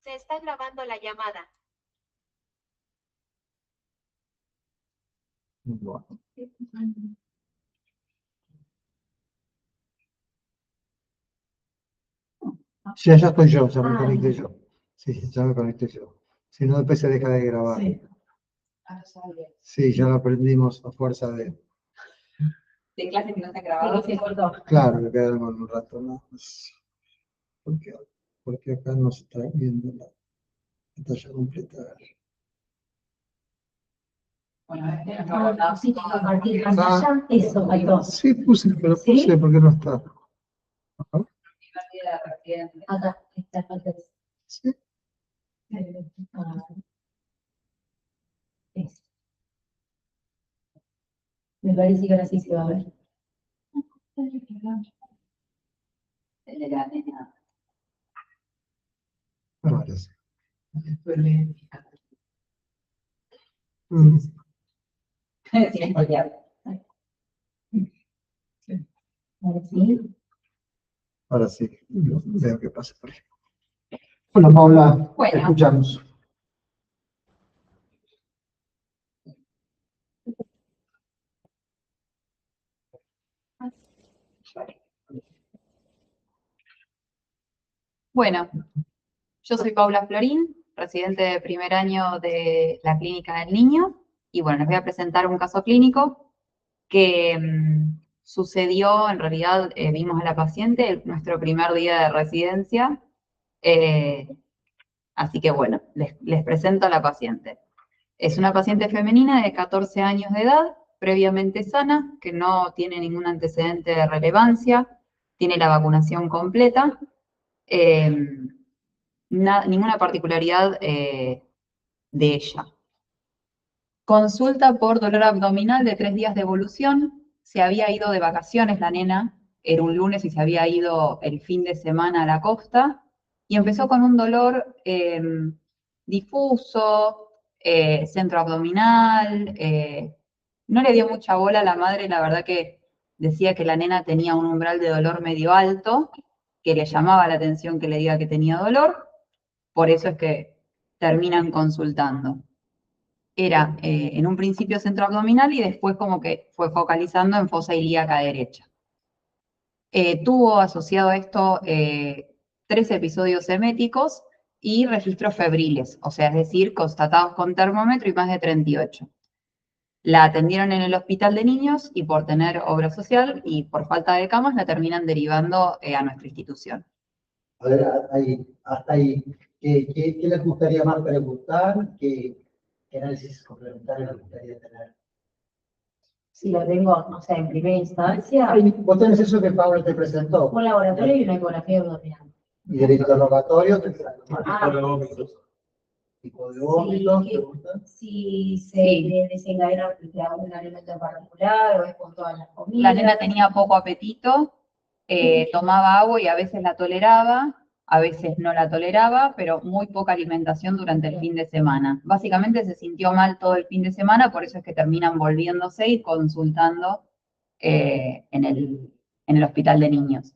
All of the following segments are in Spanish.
Se está grabando la llamada. Bueno. Sí, ya estoy yo, ya me conecté yo. Sí, ya me conecté yo. Si no, después se deja de grabar. Sí. Sí, ya lo aprendimos a fuerza de... De clases que no se han grabado. Sí, Claro, me quedaron con un rato más. Porque acá no se está viendo la pantalla completa. Bueno, sí, compartir pantalla, eso, ahí va. Sí, puse, pero ¿Sí? puse porque no está. Ajá. Acá, está el pantalla. Sí. Eso. Me parece que ahora sí se va a ver. El de la nena. Ahora sí. Sí, ya. Ahora sí. Ahora sí, veo que pasa por ahí. Bueno, Paula, Bueno. te escuchamos. Bueno, yo soy Paula Florín, residente de primer año de la Clínica del Niño, y bueno, les voy a presentar un caso clínico que sucedió, en realidad vimos a la paciente nuestro primer día de residencia, así que bueno, les presento a la paciente. Es una paciente femenina de 14 años de edad, previamente sana, que no tiene ningún antecedente de relevancia, tiene la vacunación completa, ninguna particularidad de ella. Consulta por dolor abdominal de 3 días de evolución. Se había ido de vacaciones la nena, era un lunes y se había ido el fin de semana a la costa, y empezó con un dolor difuso, centro abdominal, no le dio mucha bola a la madre, la verdad que decía que la nena tenía un umbral de dolor medio alto, que le llamaba la atención que le diga que tenía dolor, por eso es que terminan consultando. Era en un principio centro abdominal y después como que fue focalizando en fosa ilíaca derecha. Tuvo asociado a esto 3 episodios eméticos y registros febriles, o sea, es decir, constatados con termómetro y más de 38. La atendieron en el hospital de niños y por tener obra social y por falta de camas la terminan derivando a nuestra institución. A ver, hasta ahí, ¿qué les gustaría más preguntar? ¿Qué análisis complementario les gustaría tener? Si lo tengo, no sé, en primera instancia, Vos tenés eso que Pablo te presentó. un laboratorio y una ecografía abdominal. Y del interrogatorio, tipo de vómitos, Sí, ¿te gusta? si se desencadena frente a un alimento en particular o es con todas las comidas. La nena tenía poco apetito, tomaba agua y a veces la toleraba, a veces no la toleraba, pero muy poca alimentación durante el fin de semana. Básicamente se sintió mal todo el fin de semana, por eso es que terminan volviéndose y consultando en el hospital de niños.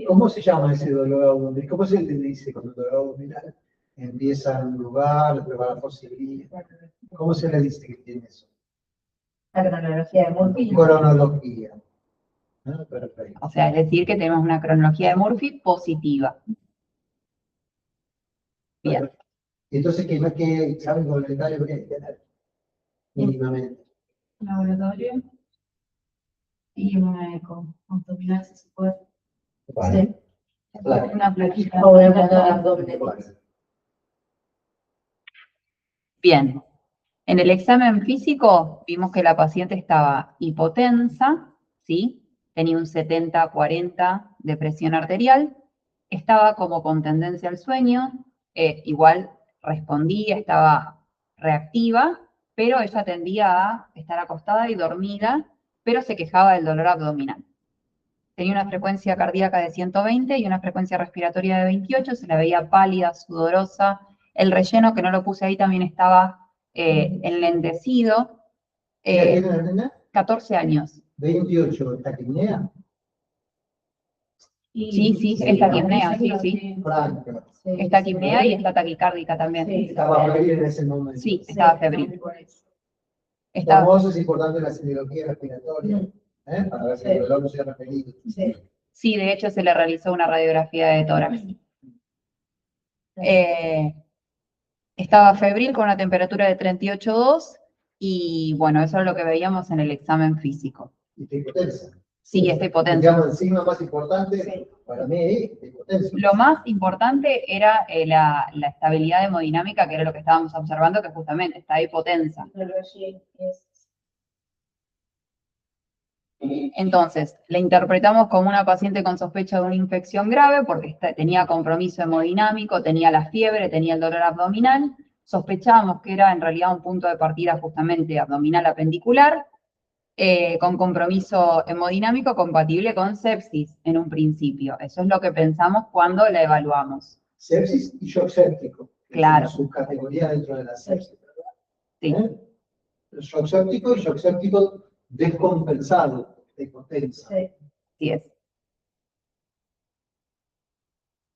¿Cómo se llama ese dolor abdominal? ¿Cómo se le dice cuando el dolor abdominal empieza en un lugar, después va a la posibilidad? ¿Cómo se le dice que tiene eso? La cronología de Murphy. Cronología. Ah, perfecto. O sea, es decir, que tenemos una cronología de Murphy positiva. Bien. Entonces, ¿qué examen complementario hay que tener? Mínimamente. Laboratorio y una eco abdominal, si se puede. Vale. Claro. Una plaquita o una placa de abdomen. Bien. En el examen físico vimos que la paciente estaba hipotensa, ¿sí? Tenía un 70-40 de presión arterial, estaba como con tendencia al sueño, igual respondía, estaba reactiva, pero ella tendía a estar acostada y dormida, pero se quejaba del dolor abdominal. Tenía una frecuencia cardíaca de 120 y una frecuencia respiratoria de 28, se la veía pálida, sudorosa. El relleno, que no lo puse ahí, también estaba enlentecido. ¿Qué edad tiene la nena? 14 años. 28, taquipnea. Sí, esta quimnea, sí. Franca. Esta quimnea y esta taquicárdica también. Sí. Estaba febril en ese momento. Sí, estaba febril. Por Estaba, eso es importante la epidemiología respiratoria, para ver si el dolor no se ha referido. sí, de hecho se le realizó una radiografía de tórax. Estaba febril con una temperatura de 38,2 y bueno, eso es lo que veíamos en el examen físico. Y te hipotensa. Sí, esta hipotensa. Digamos, el signo más importante para mí es hipotensa. Lo más importante era la estabilidad hemodinámica, que era lo que estábamos observando, que justamente está hipotensa. Entonces, la interpretamos como una paciente con sospecha de una infección grave porque tenía compromiso hemodinámico, tenía la fiebre, tenía el dolor abdominal. Sospechábamos que era en realidad un punto de partida justamente abdominal apendicular, con compromiso hemodinámico compatible con sepsis en un principio. Eso es lo que pensamos cuando la evaluamos. Sepsis y shock séptico. Claro. Es una subcategoría dentro de la sepsis, ¿verdad? Sí. El shock séptico y shock séptico descompensado de hipotensa. Así es.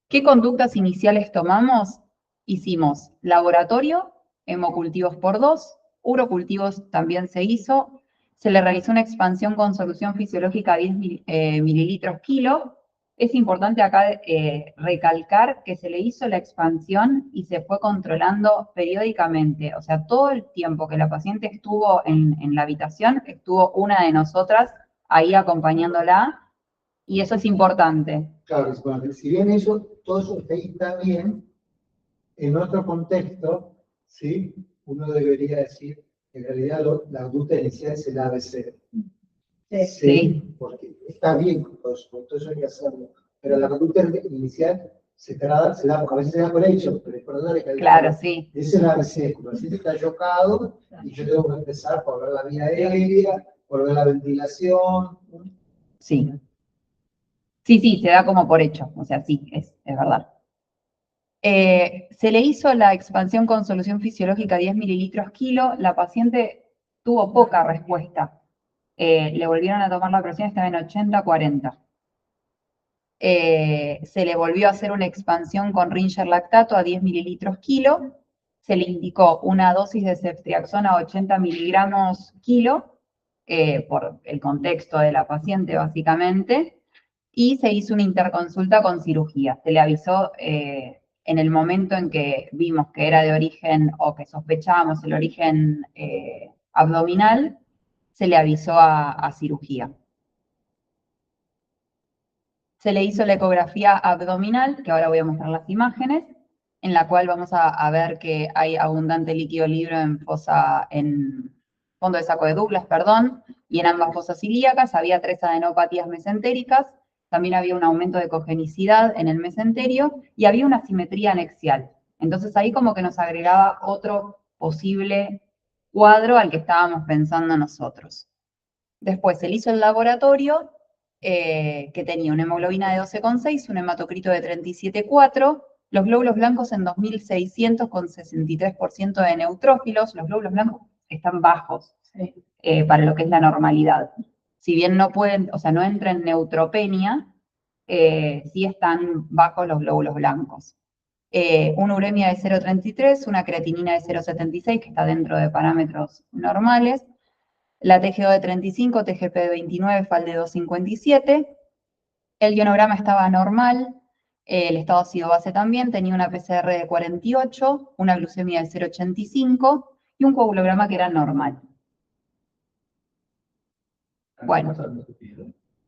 ¿Qué conductas iniciales tomamos? Hicimos laboratorio, hemocultivos por 2, urocultivos también se hizo, se le realizó una expansión con solución fisiológica a 10 mililitros kilo. Es importante acá recalcar que se le hizo la expansión y se fue controlando periódicamente. O sea, todo el tiempo que la paciente estuvo en la habitación, estuvo una de nosotras ahí acompañándola, y eso es importante. Claro, es bueno. Si bien todo eso está bien, en otro contexto, ¿sí? Uno debería decir que en realidad la conducta inicial es el ABC. Sí. Porque está bien con todo eso hay que hacerlo. Pero la conducta inicial a veces se da por hecho, pero es por darle calidad. Claro, sí. Ese es el ABC. Cuando el paciente está chocado y yo tengo que empezar por ver la vía aérea, por ver la ventilación. Sí. Sí, se da como por hecho. O sea, sí, es verdad. Se le hizo la expansión con solución fisiológica 10 mililitros kilo. La paciente tuvo poca respuesta. Le volvieron a tomar la presión, estaba en 80-40. Se le volvió a hacer una expansión con Ringer lactato a 10 mililitros kilo. Se le indicó una dosis de ceftriaxona a 80 miligramos kilo, por el contexto de la paciente básicamente, y se hizo una interconsulta con cirugía. Se le avisó en el momento en que vimos que era de origen o que sospechábamos el origen abdominal, se le avisó a cirugía. Se le hizo la ecografía abdominal, que ahora voy a mostrar las imágenes, en la cual vamos a ver que hay abundante líquido libre en fondo de saco de Douglas, perdón, y en ambas fosas ilíacas había 3 adenopatías mesentéricas, también había un aumento de cogenicidad en el mesenterio y había una simetría anexial. Entonces ahí como que nos agregaba otro posible cuadro al que estábamos pensando nosotros. Después se le hizo el laboratorio, que tenía una hemoglobina de 12,6, un hematocrito de 37,4, los glóbulos blancos en 2600 con 63% de neutrófilos. Los glóbulos blancos están bajos para lo que es la normalidad. Si bien no pueden, o sea, no entra en neutropenia, sí están bajos los glóbulos blancos. Una uremia de 0,33, una creatinina de 0,76, que está dentro de parámetros normales. La TGO de 35, TGP de 29, FAL de 2,57. El ionograma estaba normal, el estado ácido-base también, tenía una PCR de 48, una glucemia de 0,85 y un coagulograma que era normal. Bueno,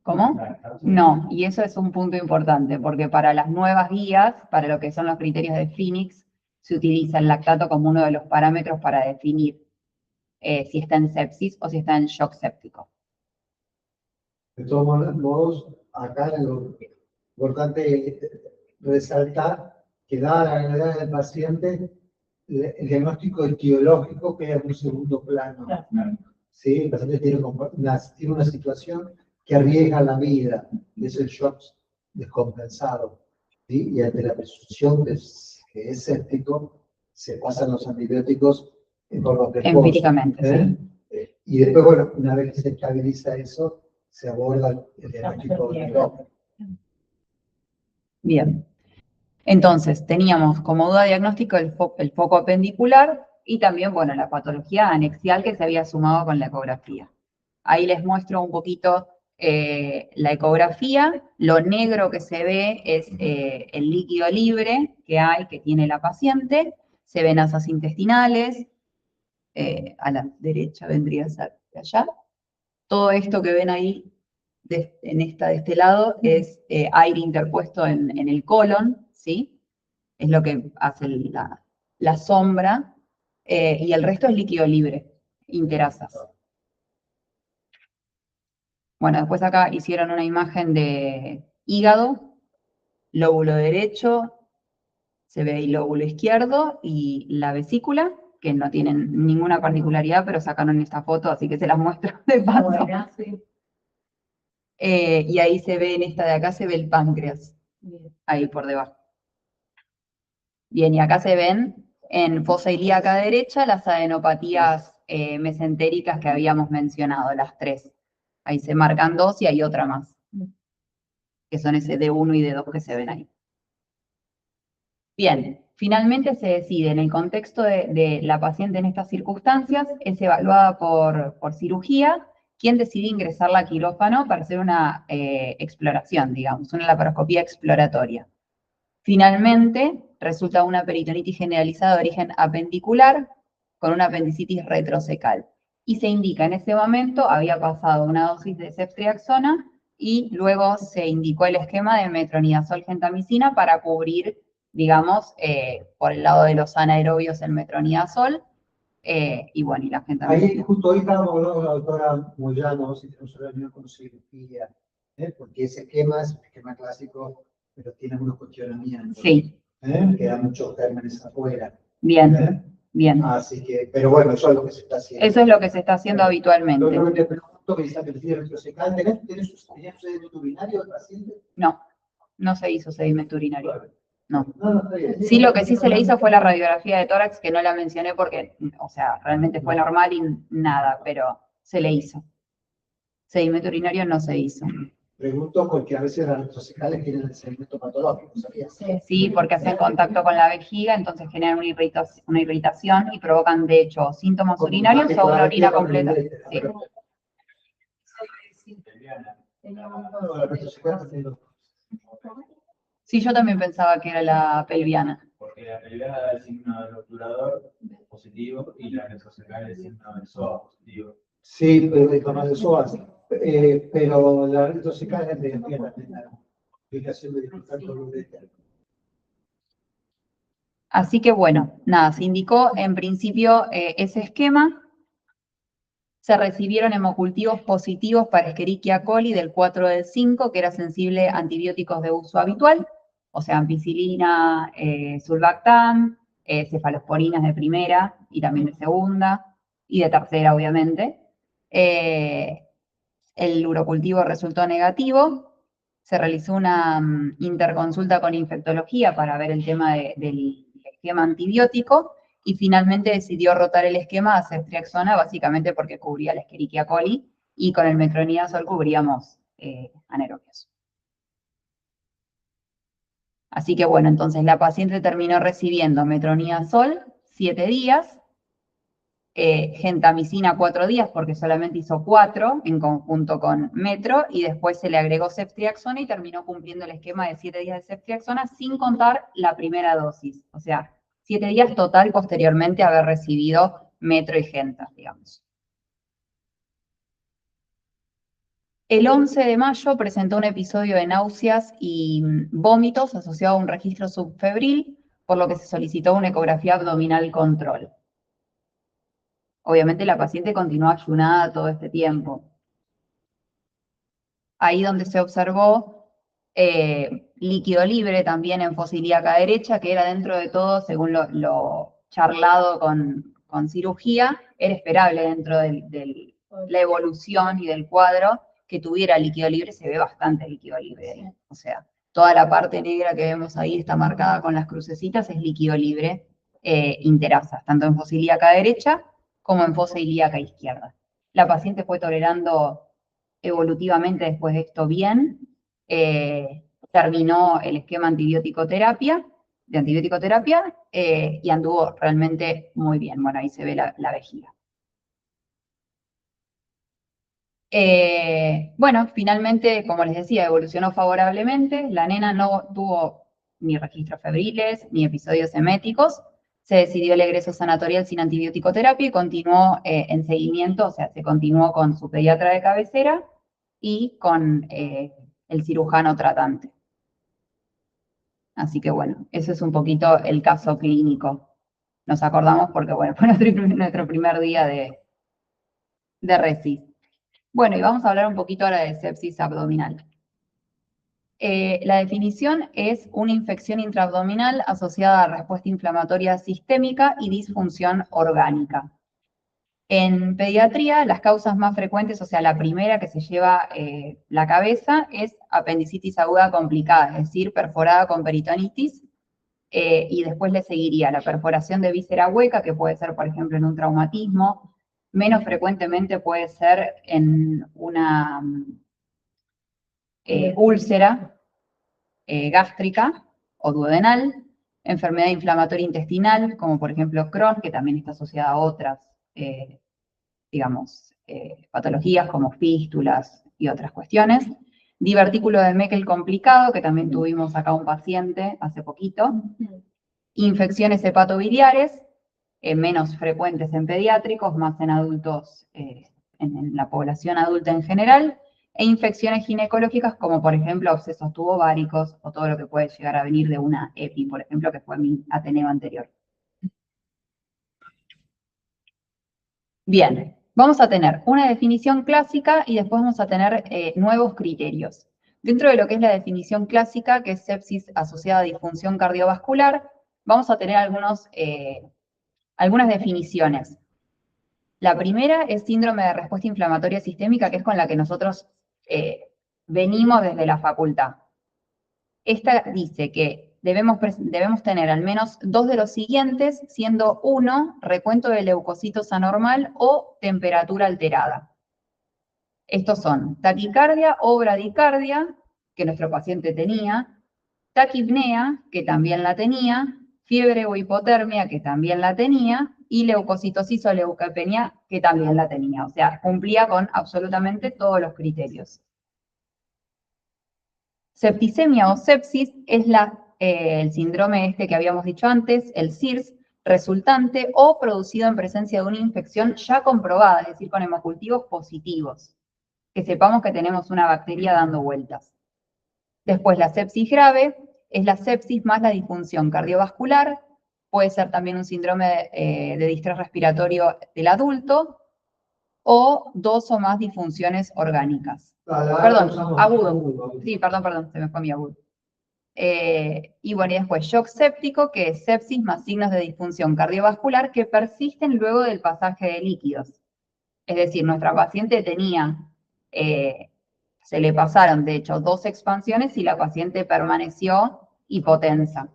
¿cómo? No, y eso es un punto importante, porque para las nuevas guías, para lo que son los criterios de Phoenix, se utiliza el lactato como uno de los parámetros para definir si está en sepsis o si está en shock séptico. De todos modos, acá lo importante resaltar que dada la gravedad del paciente, el diagnóstico etiológico queda en un segundo plano. ¿Sí? El paciente tiene una situación que arriesga la vida, es el shock descompensado. ¿Sí? Y ante la presunción de que es séptico, se pasan los antibióticos por los reposos. Empíricamente, sí. Y después, bueno, una vez que se estabiliza eso, se aborda el diagnóstico de Bien. Entonces, teníamos como duda diagnóstico el foco apendicular y también, bueno, la patología anexial que se había sumado con la ecografía. Ahí les muestro un poquito la ecografía. Lo negro que se ve es el líquido libre que tiene la paciente. Se ven asas intestinales. A la derecha vendría a ser de allá. Todo esto que ven ahí de este lado es aire interpuesto en el colon, ¿sí? Es lo que hace la sombra, y el resto es líquido libre, interasas. Bueno, después acá hicieron una imagen de hígado, lóbulo derecho, se ve el lóbulo izquierdo y la vesícula, que no tienen ninguna particularidad, pero sacaron esta foto, así que se las muestro de paso. Bueno, sí. Y ahí se ve, en esta de acá, se ve el páncreas, ahí por debajo. Bien, y acá se ven en fosa ilíaca derecha las adenopatías mesentéricas que habíamos mencionado, las 3. Ahí se marcan 2 y hay otra más, que son ese D1 y D2 que se ven ahí. Bien, finalmente se decide, en el contexto de la paciente en estas circunstancias, es evaluada por cirugía, quien decide ingresarla a quirófano para hacer una exploración, digamos, una laparoscopía exploratoria. Finalmente, resulta una peritonitis generalizada de origen apendicular con una apendicitis retrocecal. Y se indica en ese momento, había pasado una dosis de ceftriaxona y luego se indicó el esquema de metronidazol gentamicina para cubrir, digamos, por el lado de los anaerobios el metronidazol, y bueno, y la Ahí, gentamicina. justo hoy estábamos hablando con la doctora Moyano, si tenemos una reunión con cirugía, porque ese esquema es un esquema clásico, pero tiene algunos cuestionamientos. Sí, Quedan muchos gérmenes afuera. bien, bien. Así que, pero bueno, eso es lo que se está haciendo. Eso es lo que se está haciendo habitualmente. Lo que te pregunto, que dice apendicitis retrocecal, ¿tenés sedimento urinario del paciente? No, no se hizo sedimento urinario. No. No, está bien. Sí, lo que sí se le hizo fue la radiografía de tórax, que no la mencioné porque, o sea, realmente fue normal y nada, pero se le hizo. Sedimento urinario no se hizo. Pregunto porque a veces las retrocecales tienen el sedimento patológico, ¿sabías? Sí, porque hacen contacto con la vejiga, entonces generan una irritación y provocan, de hecho, síntomas urinarios o una orina completa. Sí. No, la retrocecal también lo- Sí, yo también pensaba que era la pelviana. Porque la pelviana da el signo del obturador positivo y la retrocecal el signo del psoas positivo. Sí, pero de tomar de psoas. Pero la retrocecal es de la aplicación de dificultad con uretra. Así que bueno, nada, se indicó en principio ese esquema. Se recibieron hemocultivos positivos para Escherichia coli del 4 del 5, que era sensible a antibióticos de uso habitual, o sea, ampicilina, sulbactam, cefalosporinas de primera y también de segunda, y de tercera, obviamente. El urocultivo resultó negativo. Se realizó una interconsulta con infectología para ver el tema del esquema antibiótico y finalmente decidió rotar el esquema a ceftriaxona, básicamente porque cubría la Escherichia coli y con el metronidazol cubríamos anaerobios. Así que bueno, entonces la paciente terminó recibiendo metronidazol 7 días, gentamicina 4 días porque solamente hizo 4 en conjunto con metro y después se le agregó ceftriaxona y terminó cumpliendo el esquema de 7 días de ceftriaxona sin contar la primera dosis. O sea, 7 días total posteriormente a haber recibido metro y genta, digamos. El 11 de mayo presentó un episodio de náuseas y vómitos asociado a un registro subfebril, por lo que se solicitó una ecografía abdominal control. Obviamente la paciente continuó ayunada todo este tiempo. Ahí donde se observó líquido libre también en fosa ilíaca derecha, que era dentro de todo, según lo charlado con cirugía, era esperable dentro de la evolución y del cuadro que tuviera líquido libre. Se ve bastante líquido libre ahí. O sea, toda la parte negra que vemos ahí está marcada con las crucecitas, es líquido libre interasas, tanto en fosa ilíaca derecha como en fosa ilíaca izquierda. La paciente fue tolerando evolutivamente después de esto bien, terminó el esquema de antibiótico terapia, y anduvo realmente muy bien. Bueno, ahí se ve la vejiga. Bueno, finalmente, como les decía, evolucionó favorablemente. La nena no tuvo ni registros febriles, ni episodios eméticos. Se decidió el egreso sanatorial sin antibiótico terapia y continuó en seguimiento, o sea, se continuó con su pediatra de cabecera y con el cirujano tratante. Así que bueno, ese es un poquito el caso clínico. Nos acordamos porque, bueno, fue nuestro primer día de RECIS. Bueno, y vamos a hablar un poquito ahora de sepsis abdominal. La definición es una infección intraabdominal asociada a respuesta inflamatoria sistémica y disfunción orgánica. En pediatría, las causas más frecuentes, o sea, la primera que se lleva la cabeza es apendicitis aguda complicada, es decir, perforada con peritonitis, y después le seguiría la perforación de víscera hueca, que puede ser, por ejemplo, en un traumatismo, menos frecuentemente puede ser en una úlcera gástrica o duodenal, enfermedad inflamatoria intestinal, como por ejemplo Crohn, que también está asociada a otras, patologías como fístulas y otras cuestiones. Divertículo de Meckel complicado, que también tuvimos acá un paciente hace poquito. Infecciones hepatobiliares, menos frecuentes en pediátricos, más en adultos, en la población adulta en general, e infecciones ginecológicas como por ejemplo abscesos tubováricos o todo lo que puede llegar a venir de una EPI, por ejemplo, que fue mi Ateneo anterior. Bien, vamos a tener una definición clásica y después vamos a tener nuevos criterios. Dentro de lo que es la definición clásica, que es sepsis asociada a disfunción cardiovascular, vamos a tener algunas definiciones. La primera es síndrome de respuesta inflamatoria sistémica, que es con la que nosotros venimos desde la facultad. Esta dice que debemos tener al menos 2 de los siguientes, siendo 1, recuento de leucocitos anormal o temperatura alterada. Estos son taquicardia o bradicardia, que nuestro paciente tenía, taquipnea, que también la tenía, fiebre o hipotermia, que también la tenía, y leucocitosis o leucopenia, que también la tenía. O sea, cumplía con absolutamente todos los criterios. Septicemia o sepsis es el síndrome este que habíamos dicho antes, el SIRS, resultante o producido en presencia de una infección ya comprobada, es decir, con hemocultivos positivos. Que sepamos que tenemos una bacteria dando vueltas. Después, la sepsis grave es la sepsis más la disfunción cardiovascular, puede ser también un síndrome de distrés respiratorio del adulto, o 2 o más disfunciones orgánicas. Perdón, agudo. Sí, perdón, se me fue mi agudo. Y bueno, y después shock séptico, que es sepsis más signos de disfunción cardiovascular que persisten luego del pasaje de líquidos. Es decir, nuestra paciente tenía, se le pasaron, de hecho, 2 expansiones y la paciente permaneció hipotensa.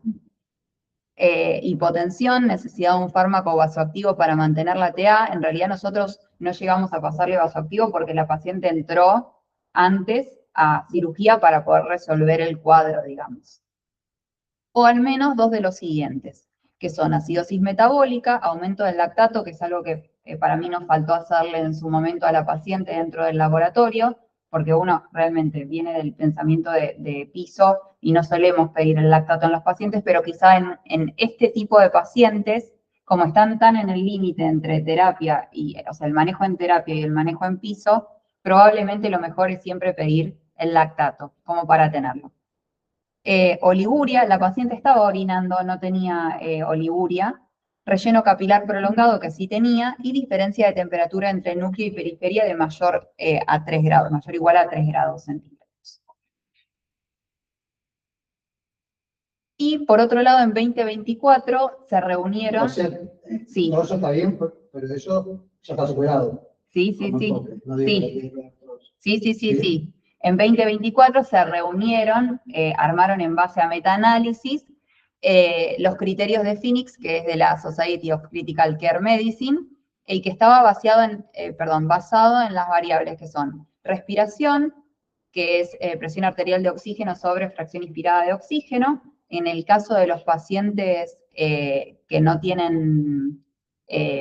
Hipotensión, necesidad de un fármaco vasoactivo para mantener la TA. En realidad nosotros no llegamos a pasarle vasoactivo porque la paciente entró antes a cirugía para poder resolver el cuadro, digamos. O al menos 2 de los siguientes, que son acidosis metabólica, aumento del lactato, que es algo que para mí nos faltó hacerle en su momento a la paciente dentro del laboratorio, porque uno realmente viene del pensamiento de piso y no solemos pedir el lactato en los pacientes, pero quizá en este tipo de pacientes, como están tan en el límite entre terapia o sea, el manejo en terapia y el manejo en piso, probablemente lo mejor es siempre pedir el lactato, como para tenerlo. Oliguria, la paciente estaba orinando, no tenía oliguria. Relleno capilar prolongado, que sí tenía, y diferencia de temperatura entre núcleo y periferia de mayor a 3 grados, mayor o igual a 3 grados centígrados. Y por otro lado, en 2024 se reunieron... O sea, sí. todo eso está bien, pero eso ya está superado. Sí. Sí. En 2024 se reunieron, armaron en base a metaanálisis los criterios de Phoenix, que es de la Society of Critical Care Medicine, y que estaba basado en las variables que son respiración, que es presión arterial de oxígeno sobre fracción inspirada de oxígeno. En el caso de los pacientes que no tienen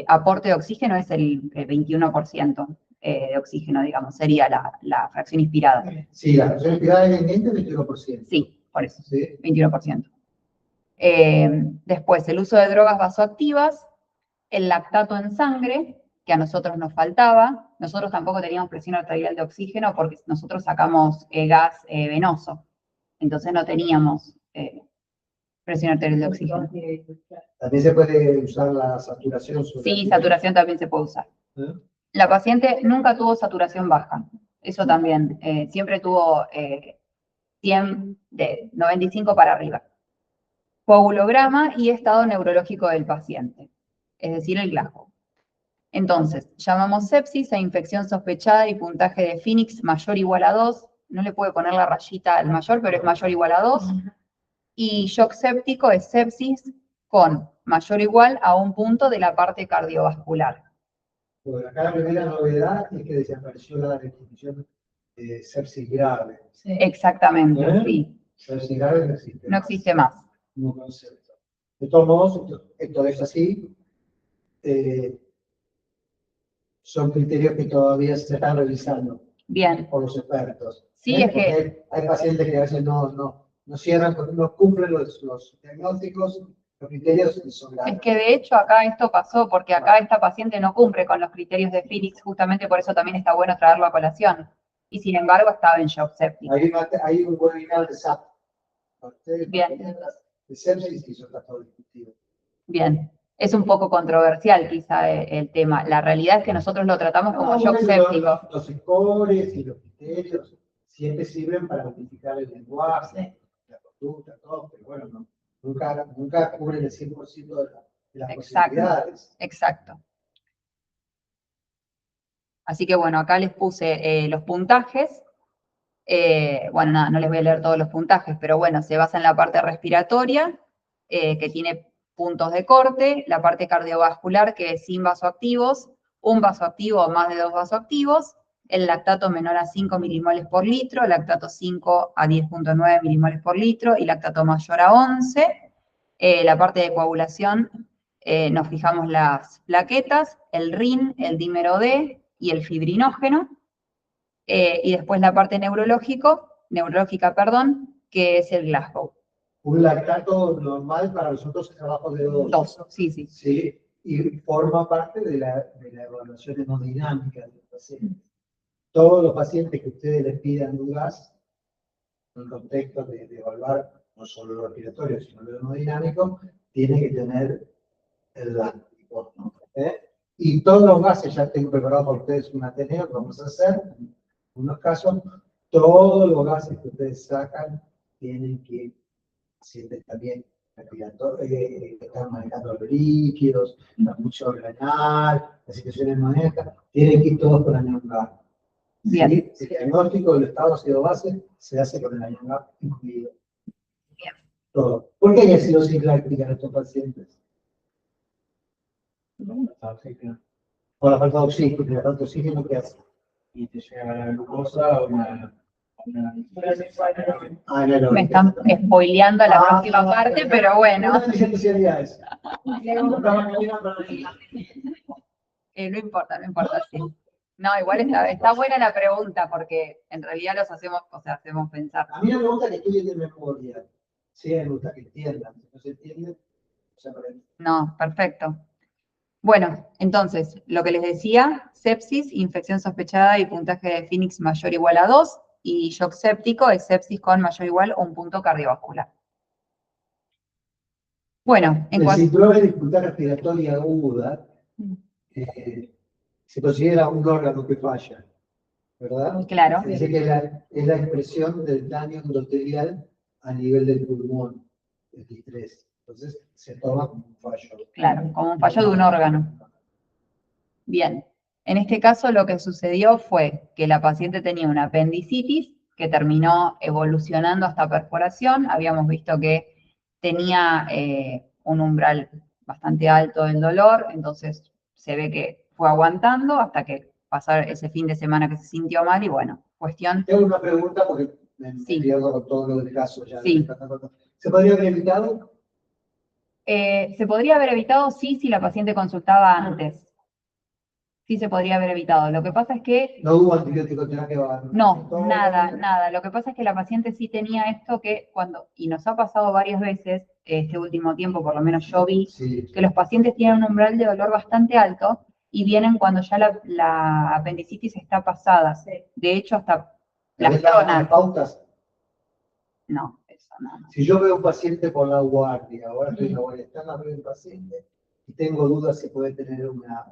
aporte de oxígeno es el 21% de oxígeno, digamos, sería la fracción inspirada. Sí, la fracción inspirada es 21%. Sí, por eso, Sí. 21%. Después, el uso de drogas vasoactivas, el lactato en sangre, que a nosotros nos faltaba. Nosotros tampoco teníamos presión arterial de oxígeno porque nosotros sacamos gas venoso. Entonces no teníamos presión arterial de oxígeno. También se puede usar la saturación. Sí, saturación también se puede usar. ¿Eh? La paciente nunca tuvo saturación baja. Eso también. Siempre tuvo 100 de 95 para arriba. Coagulograma y estado neurológico del paciente, es decir, el Glasgow. Entonces, llamamos sepsis a infección sospechada y puntaje de Phoenix mayor o igual a 2. No le puede poner la rayita al mayor, pero es mayor o igual a 2. Y shock séptico es sepsis con mayor o igual a 1 punto de la parte cardiovascular. Bueno, acá la primera novedad es que desapareció la definición de sepsis grave. Sí. Exactamente, ¿Eh? sí. Sepsis grave no existe. No existe más. Como concepto. De todos modos, esto es así. Son criterios que todavía se están revisando Bien. por los expertos. Sí, es Porque que hay pacientes que a veces no cierran, no cumplen los diagnósticos, los criterios y son Es graves. que de hecho acá esto pasó porque acá esta paciente no cumple con los criterios de Phoenix, justamente por eso también está bueno traerlo a colación. Y sin embargo estaba en shock séptico. Hay un webinar de SAP. Bien. De sepsis y eso está todo discutido. Bien. Es un poco controversial quizá el tema. La realidad es que nosotros lo tratamos como shock séptico. Los scores y los criterios siempre sirven para identificar el lenguaje, la conducta, todo, pero bueno, nunca cubren el 100% de las posibilidades. Exacto. Así que bueno, acá les puse los puntajes. Bueno, nada, no les voy a leer todos los puntajes, pero bueno, se basa en la parte respiratoria, que tiene puntos de corte, la parte cardiovascular, que es sin vasoactivos, un vasoactivo o más de 2 vasoactivos, el lactato menor a 5 milimoles por litro, lactato 5 a 10.9 milimoles por litro y lactato mayor a 11. La parte de coagulación, nos fijamos las plaquetas, el RIN, el dímero D y el fibrinógeno. Y después la parte neurológica, que es el Glasgow. Un lactato normal para nosotros es abajo de 2. 2, sí. Sí, y forma parte de la evaluación hemodinámica del paciente. Todos los pacientes que ustedes les pidan un gas, en el contexto de evaluar no solo lo respiratorio, sino lo hemodinámico, tienen que tener el láctico. Y todos los gases, ya tengo preparado para ustedes un ateneo que vamos a hacer, en unos casos, todos los gases que ustedes sacan tienen que, pacientes también, están manejando los líquidos, la función renal, la situación hemodinámica, tienen que ir todos con añón-GAP. Bien. ¿Sí? El diagnóstico del estado ácido base se hace con el añón-GAP incluido. Bien. Todo. ¿Por qué hay acidosis láctica en estos pacientes? Por la falta de oxígeno. La falta de oxígeno, ¿qué hace? Y te llega la glucosa o una Me están spoileando la próxima parte, pero bueno. Una especialidades. No importa, sí. No, igual está buena la pregunta, porque en realidad los hacemos pensar. A mí no me gusta que estudien de memoria. Sí, me gusta que entiendan. Si no se entiende, se aprende. No, perfecto. Bueno, entonces, lo que les decía, sepsis, infección sospechada y puntaje de Phoenix mayor o igual a 2, y shock séptico es sepsis con mayor o igual a 1 punto cardiovascular. Bueno, en El cuanto... síndrome de dificultad respiratoria aguda se considera un órgano que falla, ¿verdad? Claro, Dice que es la expresión del daño endotelial a nivel del pulmón, el distrés. Entonces, se toma como un fallo. claro, como un fallo de un órgano. Bien, en este caso lo que sucedió fue que la paciente tenía una apendicitis que terminó evolucionando hasta perforación. Habíamos visto que tenía un umbral bastante alto del dolor, entonces se ve que fue aguantando hasta que pasó ese fin de semana que se sintió mal y bueno, cuestión. Tengo una pregunta porque me Sí. pierdo con todo lo del caso ya. Sí. ¿Se podría haber evitado? Se podría haber evitado, sí, si la paciente consultaba antes. Sí se podría haber evitado. Lo que pasa es que No hubo antibiótico terapia. no, nada, nada. Lo que pasa es que la paciente sí tenía esto que y nos ha pasado varias veces, este último tiempo, por lo menos yo vi, Sí. que los pacientes tienen un umbral de dolor bastante alto y vienen cuando ya la apendicitis está pasada. De hecho, hasta las ¿Tenés las zonas. pautas? No, eso no. Si yo veo un paciente por la guardia, ahora estoy en la guardia externa, veo un paciente y tengo dudas si puede tener una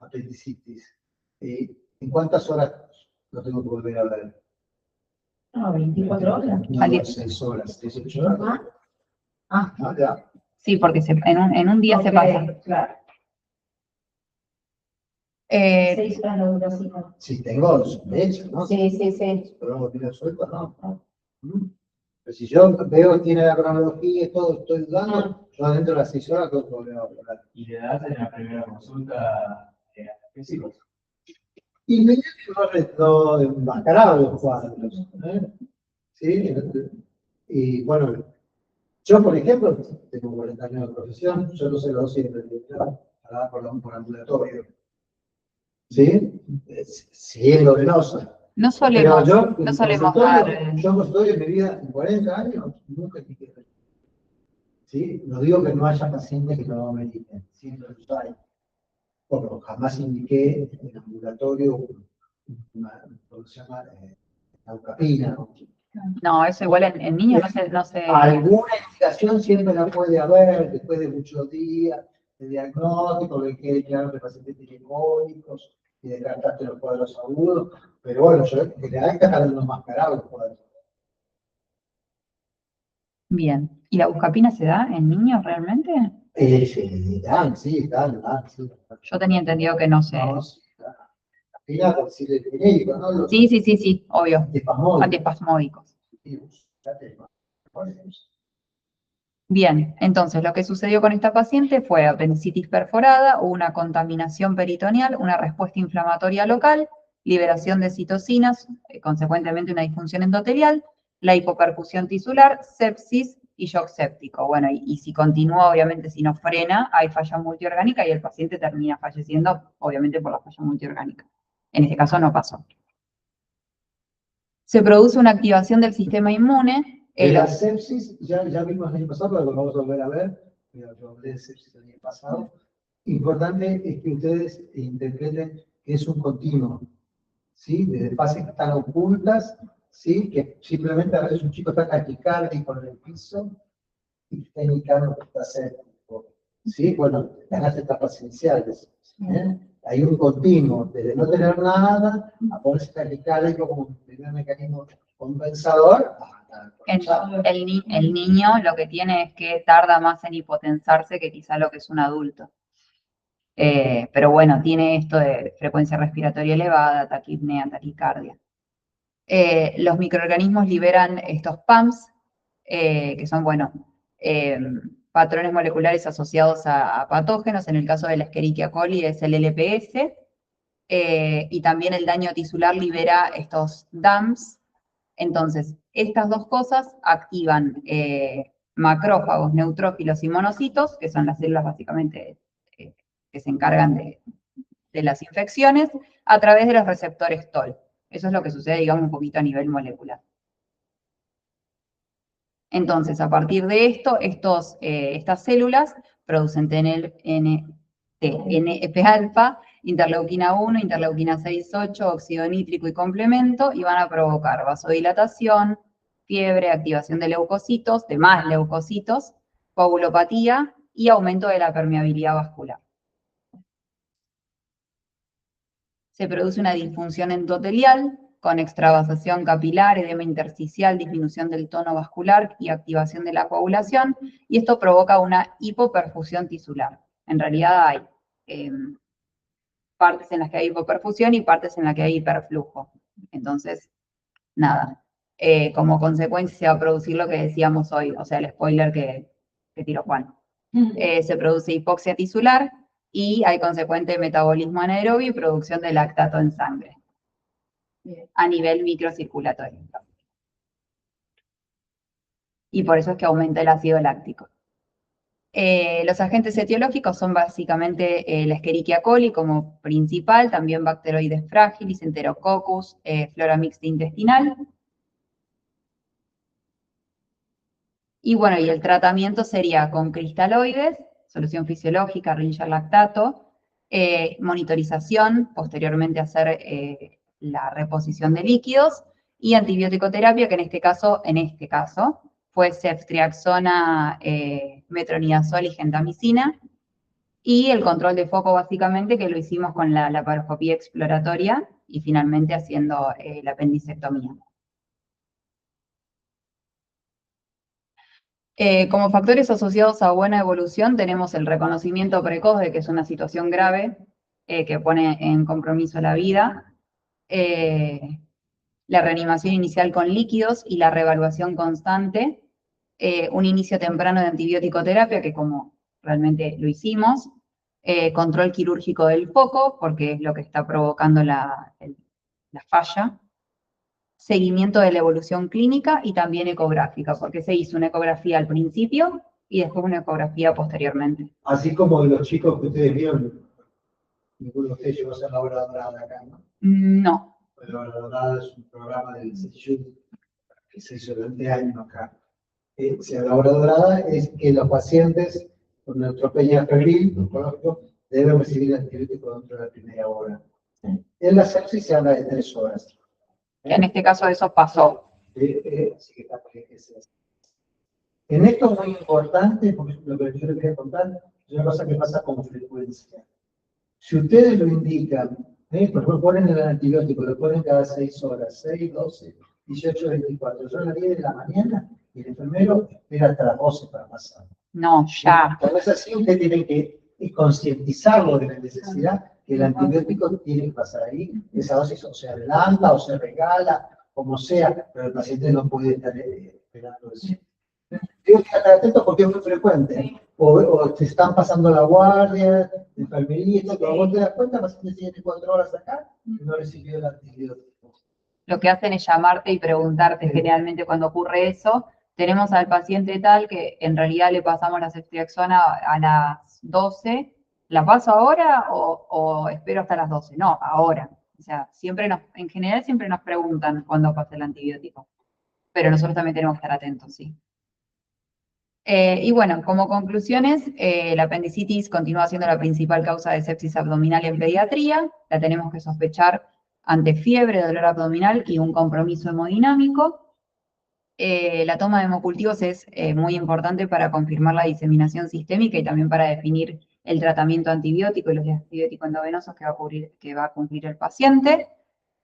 apendicitis, ¿en cuántas horas lo tengo que volver a ver? No, 24 horas. No, 6 horas, 18 horas. Ya. Sí, porque en un día se Ok, pasa. claro. Eh, 6 horas la duración. Si tengo sospecha, ¿no? Sí, sí, sí. Pero no tiene suelto, no. Pero si yo veo que tiene la cronología y todo, estoy dudando, yo dentro de las 6 horas tengo que volver a hablar. Y le das en la primera consulta analgésicos. Y me no enmascarado los cuadros. ¿Sí? Y bueno, yo por ejemplo, tengo 40 años de profesión, yo no sé los siempre para por ambulatorio. ¿Sí? Siguiendo venosa. no Pero solemos, yo, no solemos dar. yo en consultorio en mi vida, en 40 años, nunca dije. ¿Sí? No digo que no haya pacientes que no mediten, siempre los hay. Bueno, jamás indiqué en el ambulatorio ¿cómo se llama? Naucapina. No, eso igual en niños no se. Alguna indicación siempre la puede haber después de muchos días de diagnóstico, de que claro que el paciente tiene cólicos y descartaste los cuadros agudos, pero bueno, yo en general está dando enmascarado los cuadros. Bien. ¿Y la buscapina se da en niños realmente? Sí, sí. Yo tenía entendido que no se. No, sí, la por decirle el genérico, ¿no? Los Sí, obvio. antiespasmódicos. Antiespasmódicos. Bien, entonces lo que sucedió con esta paciente fue apendicitis perforada, una contaminación peritoneal, una respuesta inflamatoria local, liberación de citocinas, consecuentemente una disfunción endotelial, la hipoperfusión tisular, sepsis y shock séptico. Bueno, y si continúa, obviamente, si no frena, hay falla multiorgánica y el paciente termina falleciendo, obviamente, por la falla multiorgánica. En este caso no pasó. Se produce una activación del sistema inmune. La sepsis, ya vimos el año pasado, pero lo vamos a volver a ver, pero yo hablé de sepsis el año pasado. Importante es que ustedes interpreten que es un continuo, ¿sí? Desde fases que están ocultas, ¿sí? Que simplemente a veces un chico está taquicárdico en el piso y está indicando que está séptico, ¿sí? Bueno, están las etapas iniciales, Hay un continuo, desde no tener nada a ponerse taquicárdico como un primer mecanismo compensador. El niño lo que tiene es que tarda más en hipotensarse que quizá lo que es un adulto. Pero bueno, tiene esto de frecuencia respiratoria elevada, taquipnea, taquicardia. Los microorganismos liberan estos PAMs, que son, bueno, patrones moleculares asociados a patógenos. En el caso de la Escherichia coli es el LPS. Y también el daño tisular libera estos DAMs. Entonces, estas dos cosas activan macrófagos, neutrófilos y monocitos, que son las células básicamente que se encargan de las infecciones, a través de los receptores TOL. Eso es lo que sucede, digamos, un poquito a nivel molecular. Entonces, a partir de esto, estas células producen TNF-alfa, interleuquina 1, interleuquina 6-8, óxido nítrico y complemento, y van a provocar vasodilatación, fiebre, activación de leucocitos, de más leucocitos, coagulopatía y aumento de la permeabilidad vascular. Se produce una disfunción endotelial con extravasación capilar, edema intersticial, disminución del tono vascular y activación de la coagulación, y esto provoca una hipoperfusión tisular. En realidad hay partes en las que hay hipoperfusión y partes en las que hay hiperflujo. Entonces, nada. Como consecuencia se va a producir lo que decíamos hoy, o sea, el spoiler que tiró Juan. Se produce hipoxia tisular y hay consecuente metabolismo anaerobio y producción de lactato en sangre. a nivel microcirculatorio. Y por eso es que aumenta el ácido láctico. Los agentes etiológicos son básicamente la Escherichia coli como principal, también Bacteroides fragilis, Enterococcus, flora mixta intestinal. Y bueno, y el tratamiento sería con cristaloides, solución fisiológica, Ringer lactato, monitorización, posteriormente hacer la reposición de líquidos, y antibiótico-terapia, que en este caso, fue ceftriaxona, metronidazol y gentamicina, y el control de foco básicamente que lo hicimos con la laparoscopía exploratoria y finalmente haciendo la apendicectomía. Como factores asociados a buena evolución tenemos el reconocimiento precoz de que es una situación grave que pone en compromiso la vida, la reanimación inicial con líquidos y la reevaluación constante, un inicio temprano de antibiótico terapia, que como realmente lo hicimos, control quirúrgico del foco, porque es lo que está provocando la falla, seguimiento de la evolución clínica y también ecográfica, porque se hizo una ecografía al principio y después una ecografía posteriormente. Así como los chicos que ustedes vieron, ninguno de ustedes llegó a ser la hora dorada acá, ¿no? No. La hora dorada es un programa del CISUD que se hizo durante años acá. La hora dorada es que los pacientes con neutropenia febril, oncológico, deben recibir antibiótico dentro de la primera hora. En la sepsis se habla de 3 horas. En este caso eso pasó. Así que está bien que sea así. En esto es muy importante, porque lo que yo les quería contar es una cosa que pasa con frecuencia. Si ustedes lo indican, por ejemplo, ponen el antibiótico, lo ponen cada 6 horas, 6, 12, 18, 24. Son las 10 de la mañana y el enfermero espera hasta las 12 para pasar. No, ya. Cuando es así, usted tiene que concientizarlo de la necesidad que el antibiótico tiene que pasar ahí. Esa dosis o se adelanta o se regala, como sea, pero el paciente no puede estar esperando eso. Tengo que estar atento porque es muy frecuente. O te están pasando la guardia, de enfermería, pero vos te das cuenta, el paciente tiene 4 horas acá y no recibió el antibiótico. Lo que hacen es llamarte y preguntarte generalmente cuando ocurre eso. Tenemos al paciente tal que en realidad le pasamos la ceftriaxona a las 12. ¿La paso ahora o espero hasta las 12? No, ahora. O sea, en general siempre nos preguntan cuándo pasa el antibiótico. Pero nosotros también tenemos que estar atentos, sí. Y bueno, como conclusiones, la apendicitis continúa siendo la principal causa de sepsis abdominal en pediatría. La tenemos que sospechar ante fiebre, dolor abdominal y un compromiso hemodinámico. La toma de hemocultivos es muy importante para confirmar la diseminación sistémica y también para definir el tratamiento antibiótico y los antibióticos endovenosos que va a cumplir el paciente.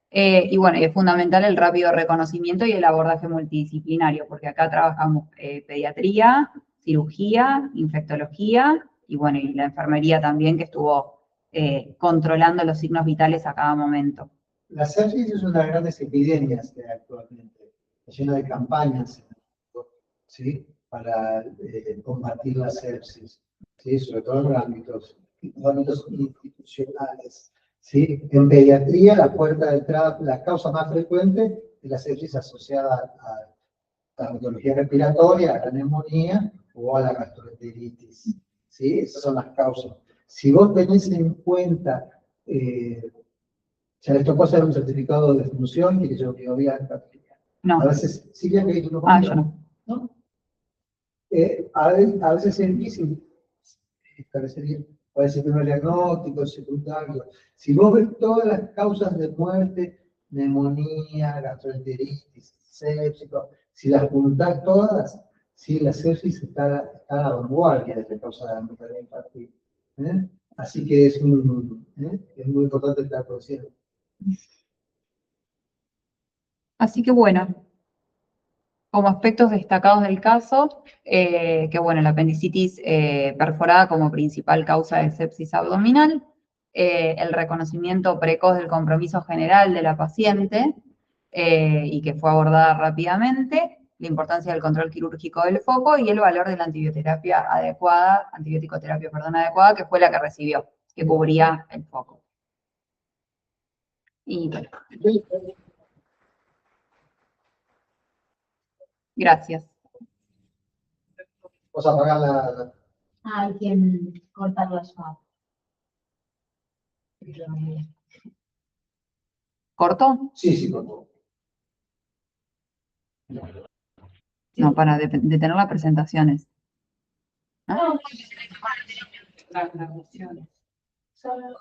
Y bueno, y es fundamental el rápido reconocimiento y el abordaje multidisciplinario, porque acá trabajamos pediatría, cirugía, infectología y bueno, y la enfermería también que estuvo controlando los signos vitales a cada momento. La sepsis es una de las grandes epidemias que hay actualmente, llena de campañas, ¿sí? Para combatir la sepsis, ¿sí? Sobre todo en los ámbitos institucionales. ¿Sí? En pediatría, la puerta de entrada, la causa más frecuente es la sepsis asociada a la patología respiratoria, a la neumonía o a la gastroenteritis. ¿Sí? Esas son las causas. Si vos tenés en cuenta, ya les tocó hacer un certificado de función y que yo había. No. A veces, sí, ya que yo Yo no. ¿no? A veces es difícil establecer. Puede ser primer diagnóstico, secundario. Si vos ves todas las causas de muerte, neumonía, gastroenteritis, sepsis, si las juntás todas, sí, la sepsis está a la vanguardia de la causa de la mortalidad infantil. Así que es muy importante estar consciente. Así que bueno, como aspectos destacados del caso, que bueno, la apendicitis perforada como principal causa de sepsis abdominal, el reconocimiento precoz del compromiso general de la paciente y que fue abordada rápidamente, la importancia del control quirúrgico del foco y el valor de la antibiótico-terapia adecuada, que fue la que recibió, que cubría el foco. Y bueno. Gracias. Vamos a apagar la... Hay que cortar la llave. ¿Corto? Sí, sí, por favor. No, para detener las presentaciones. ¿Ah? Solo